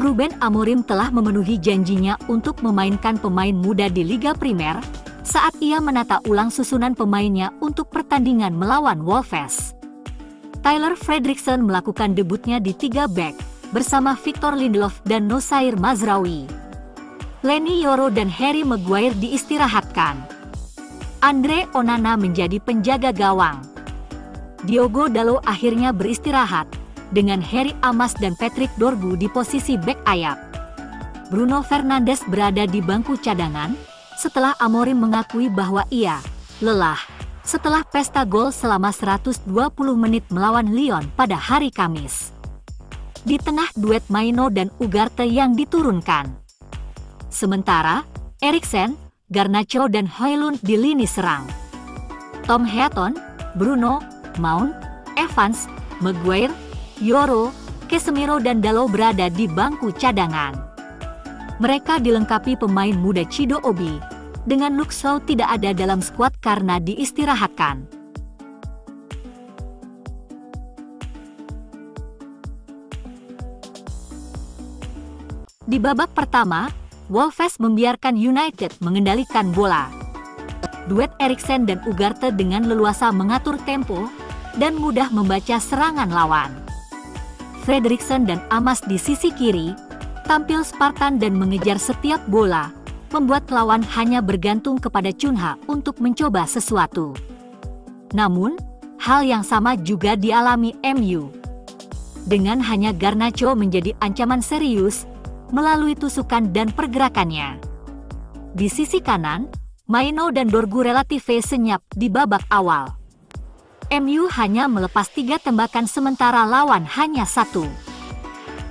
Ruben Amorim telah memenuhi janjinya untuk memainkan pemain muda di Liga Primer saat ia menata ulang susunan pemainnya untuk pertandingan melawan Wolves. Tyler Fredrickson melakukan debutnya di 3 back bersama Victor Lindelof dan Nosair Mazraoui. Leny Yoro dan Harry Maguire diistirahatkan. Andre Onana menjadi penjaga gawang. Diogo Dalot akhirnya beristirahat, dengan Harry Amas dan Patrick Dorgu di posisi bek ayap. Bruno Fernandes berada di bangku cadangan, setelah Amorim mengakui bahwa ia lelah setelah pesta gol selama 120 menit melawan Lyon pada hari Kamis. Di tengah duet Maino dan Ugarte yang diturunkan. Sementara, Eriksen, Garnacho dan Højlund di lini serang. Tom Heaton, Bruno, Mount, Evans, Maguire, Yoro, Casemiro dan Dalot berada di bangku cadangan. Mereka dilengkapi pemain muda Chido Obi, dengan Luke Shaw tidak ada dalam skuad karena diistirahatkan. Di babak pertama, Wolves membiarkan United mengendalikan bola. Duet Eriksen dan Ugarte dengan leluasa mengatur tempo dan mudah membaca serangan lawan. Fredrickson dan Amas di sisi kiri tampil Spartan dan mengejar setiap bola, membuat lawan hanya bergantung kepada Cunha untuk mencoba sesuatu. Namun, hal yang sama juga dialami MU. Dengan hanya Garnacho menjadi ancaman serius melalui tusukan dan pergerakannya. Di sisi kanan, Maino dan Dorgu relatif senyap di babak awal. MU hanya melepas 3 tembakan sementara lawan hanya 1.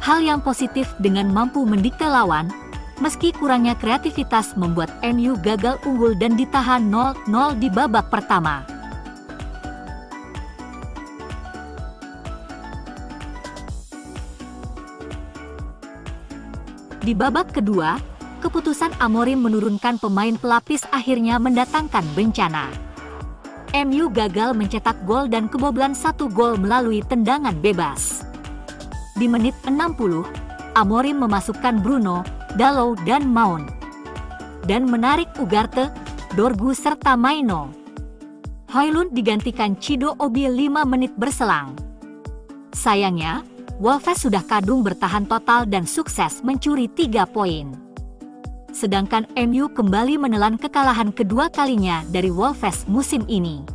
Hal yang positif dengan mampu mendikte lawan, meski kurangnya kreativitas membuat MU gagal unggul dan ditahan 0-0 di babak pertama. Di babak kedua, keputusan Amorim menurunkan pemain pelapis akhirnya mendatangkan bencana. MU gagal mencetak gol dan kebobolan 1 gol melalui tendangan bebas. Di menit 60, Amorim memasukkan Bruno, Dalot dan Mount, dan menarik Ugarte, Dorgu serta Maino. Højlund digantikan Chido Obi 5 menit berselang. Sayangnya, Wolves sudah kadung bertahan total dan sukses mencuri 3 poin. Sedangkan MU kembali menelan kekalahan kedua kalinya dari Wolves musim ini.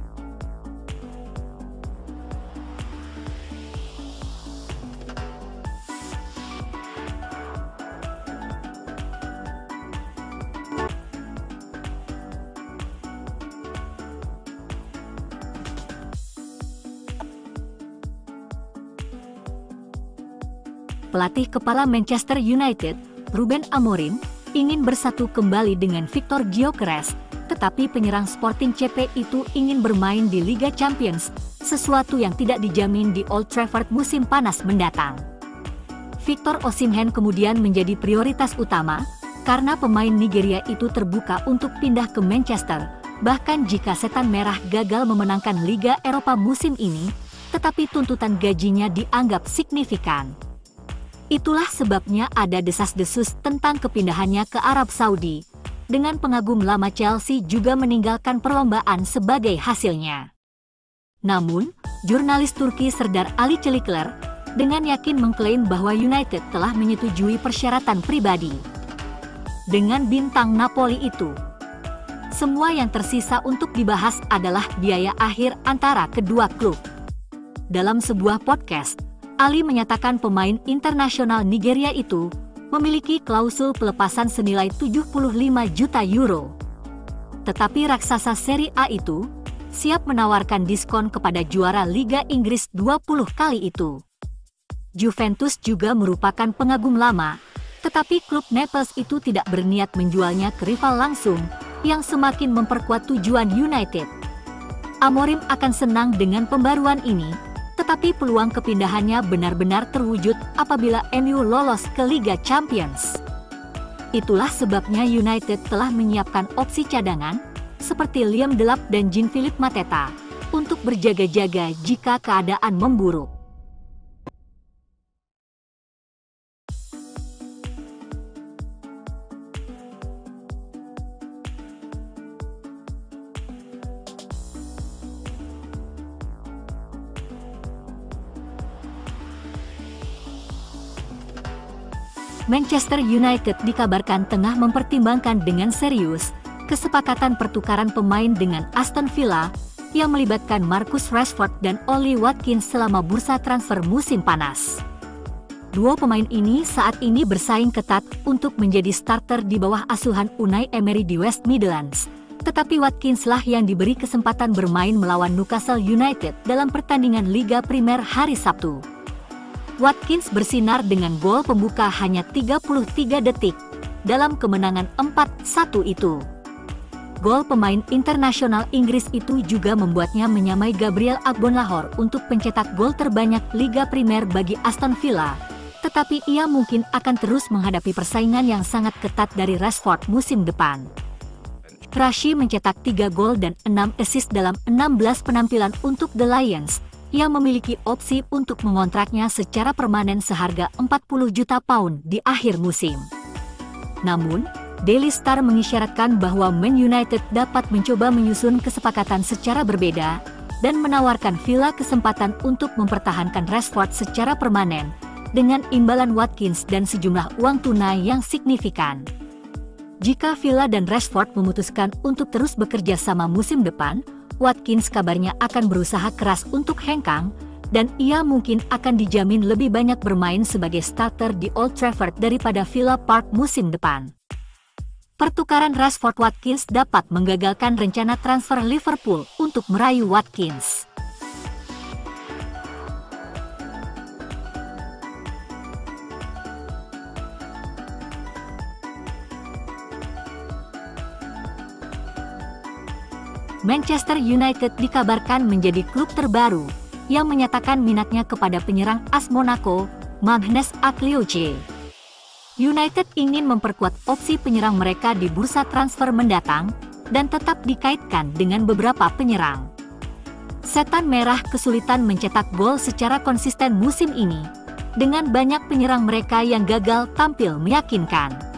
Pelatih kepala Manchester United, Ruben Amorim, ingin bersatu kembali dengan Victor Gyökeres, tetapi penyerang Sporting CP itu ingin bermain di Liga Champions, sesuatu yang tidak dijamin di Old Trafford musim panas mendatang. Victor Osimhen kemudian menjadi prioritas utama, karena pemain Nigeria itu terbuka untuk pindah ke Manchester, bahkan jika Setan Merah gagal memenangkan Liga Eropa musim ini, tetapi tuntutan gajinya dianggap signifikan. Itulah sebabnya ada desas-desus tentang kepindahannya ke Arab Saudi, dengan pengagum lama Chelsea juga meninggalkan perlombaan sebagai hasilnya. Namun, jurnalis Turki Serdar Ali Çelikler dengan yakin mengklaim bahwa United telah menyetujui persyaratan pribadi dengan bintang Napoli itu. Semua yang tersisa untuk dibahas adalah biaya akhir antara kedua klub. Dalam sebuah podcast, Ali menyatakan pemain internasional Nigeria itu memiliki klausul pelepasan senilai 75 juta euro. Tetapi raksasa Serie A itu siap menawarkan diskon kepada juara Liga Inggris 20 kali itu. Juventus juga merupakan pengagum lama, tetapi klub Naples itu tidak berniat menjualnya ke rival langsung, yang semakin memperkuat tujuan United. Amorim akan senang dengan pembaruan ini, tetapi peluang kepindahannya benar-benar terwujud apabila MU lolos ke Liga Champions. Itulah sebabnya United telah menyiapkan opsi cadangan, seperti Liam Delap dan Jean-Philippe Mateta, untuk berjaga-jaga jika keadaan memburuk. Manchester United dikabarkan tengah mempertimbangkan dengan serius kesepakatan pertukaran pemain dengan Aston Villa yang melibatkan Marcus Rashford dan Ollie Watkins selama bursa transfer musim panas. Dua pemain ini saat ini bersaing ketat untuk menjadi starter di bawah asuhan Unai Emery di West Midlands. Tetapi Watkins lah yang diberi kesempatan bermain melawan Newcastle United dalam pertandingan Liga Primer hari Sabtu. Watkins bersinar dengan gol pembuka hanya 33 detik dalam kemenangan 4-1 itu. Gol pemain internasional Inggris itu juga membuatnya menyamai Gabriel Agbonlahor untuk pencetak gol terbanyak Liga Primer bagi Aston Villa. Tetapi ia mungkin akan terus menghadapi persaingan yang sangat ketat dari Rashford musim depan. Rashi mencetak 3 gol dan 6 assist dalam 16 penampilan untuk The Lions, yang memiliki opsi untuk mengontraknya secara permanen seharga 40 juta pound di akhir musim. Namun, Daily Star mengisyaratkan bahwa Man United dapat mencoba menyusun kesepakatan secara berbeda dan menawarkan Villa kesempatan untuk mempertahankan Rashford secara permanen dengan imbalan Watkins dan sejumlah uang tunai yang signifikan. Jika Villa dan Rashford memutuskan untuk terus bekerja sama musim depan, Watkins kabarnya akan berusaha keras untuk hengkang, dan ia mungkin akan dijamin lebih banyak bermain sebagai starter di Old Trafford daripada Villa Park musim depan. Pertukaran Rashford-Watkins dapat menggagalkan rencana transfer Liverpool untuk meraih Watkins. Manchester United dikabarkan menjadi klub terbaru yang menyatakan minatnya kepada penyerang AS Monaco, Magnus Aklioche. United ingin memperkuat opsi penyerang mereka di bursa transfer mendatang dan tetap dikaitkan dengan beberapa penyerang. Setan Merah kesulitan mencetak gol secara konsisten musim ini, dengan banyak penyerang mereka yang gagal tampil meyakinkan.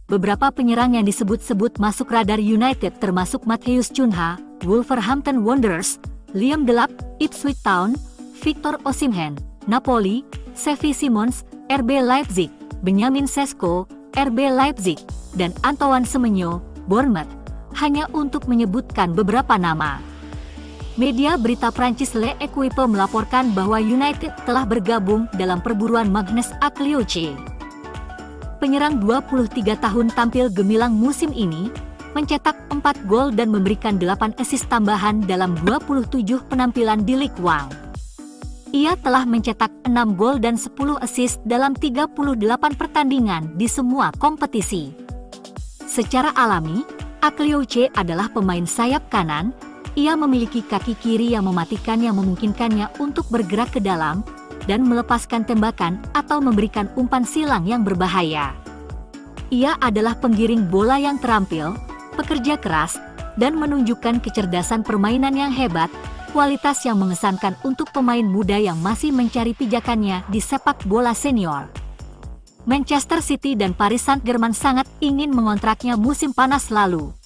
Beberapa penyerang yang disebut-sebut masuk radar United termasuk Matheus Cunha, Wolverhampton Wanderers, Liam Delap, Ipswich Town, Victor Osimhen, Napoli, Xavi Simons, RB Leipzig, Benjamin Sesko, RB Leipzig, dan Antoine Semenyo, Bournemouth, hanya untuk menyebutkan beberapa nama. Media berita Prancis Le Equipe melaporkan bahwa United telah bergabung dalam perburuan Magnus Aklioche. Penyerang 23 tahun tampil gemilang musim ini, mencetak 4 gol dan memberikan 8 assist tambahan dalam 27 penampilan di Ligue 1. Ia telah mencetak 6 gol dan 10 assist dalam 38 pertandingan di semua kompetisi. Secara alami, Aklioche adalah pemain sayap kanan. Ia memiliki kaki kiri yang mematikan yang memungkinkannya untuk bergerak ke dalam dan melepaskan tembakan atau memberikan umpan silang yang berbahaya. Ia adalah penggiring bola yang terampil, pekerja keras, dan menunjukkan kecerdasan permainan yang hebat, kualitas yang mengesankan untuk pemain muda yang masih mencari pijakannya di sepak bola senior. Manchester City dan Paris Saint-Germain sangat ingin mengontraknya musim panas lalu.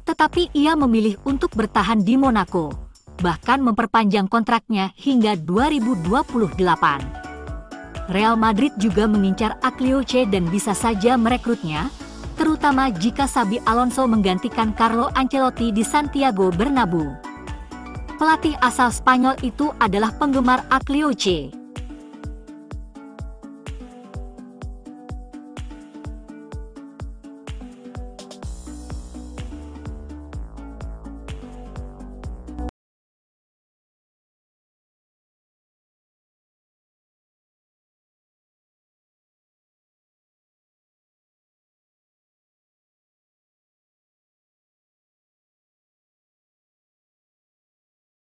Tetapi ia memilih untuk bertahan di Monaco, bahkan memperpanjang kontraknya hingga 2028. Real Madrid juga mengincar Aklioche dan bisa saja merekrutnya, terutama jika Xabi Alonso menggantikan Carlo Ancelotti di Santiago Bernabeu. Pelatih asal Spanyol itu adalah penggemar Aklioche.